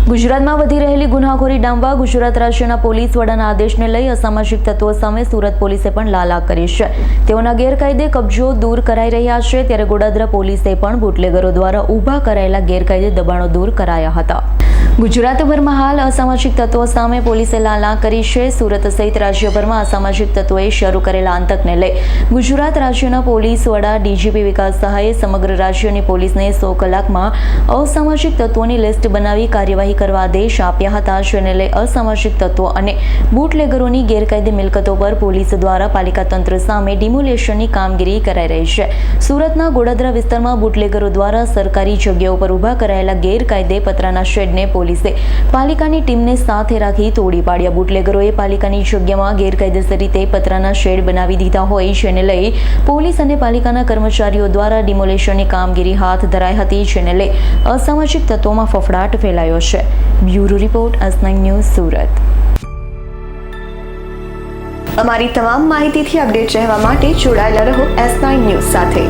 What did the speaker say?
ગુજરાતમાં વધી રહેલી ગુનાખોરી ડામવા ગુજરાત રાજ્યના પોલીસ વડાના આદેશને લઈ અસામાજિક તત્વો સામે સુરત પોલીસે પણ લાલા કરી છે। તેઓના ગેરકાયદે કબજો દૂર કરાઈ રહ્યા છે, ત્યારે ગોડાદરા પોલીસે પણ બુટલેગરો દ્વારા ઊભા કરાયેલા ગેરકાયદે દબાણો દૂર કરાયા હતા। ગુજરાતભરમાં હાલ અસામાજિક તત્વો સામે પોલીસે લાલા કરી છે। સુરત સહિત રાજ્યભરમાં અસામાજિક તત્વોએ શરૂ કરેલા આતંકને લઈ ગુજરાત રાજ્યના પોલીસ વડા ડીજીપી વિકાસ સહાયે સમગ્ર રાજ્યની પોલીસને 100 કલાકમાં અસામાજિક તત્વોની લિસ્ટ બનાવી કાર્યવાહી કરવા આદેશ આપ્યા હતા। જેને લઈ અસામાજિક તત્વો અને બુટલેગરોની ગેરકાયદે મિલકતો પર પોલીસ દ્વારા પાલિકા તંત્ર સામે ડિમોલેશનની કામગીરી કરાઈ રહી છે। સુરતના ગોડાદરા વિસ્તારમાં બુટલેગરો દ્વારા સરકારી જગ્યાઓ પર ઊભા કરાયેલા ગેરકાયદે પતરાના શેડને પોલીસે પાલિકાની ટીમને સાથે રાખી તોડી પાડ્યા। બુટલેગરોએ પાલિકાની જગ્યામાં ગેરકાયદેસર રીતે પતરાના શેડ બનાવી દીધા હોય, જેને લઈ પોલીસ અને પાલિકાના કર્મચારીઓ દ્વારા ડિમોલેશનની કામગીરી હાથ ધરાઈ હતી, જેને લઈ અસામાજિક તત્વોમાં ફફડાટ ફેલાયો છે। Bureau report S9 news Surat. અમારી તમામ માહિતીથી અપડેટ રહેવા માટે જોડાયેલા રહો S9 ન્યૂઝ સાથે।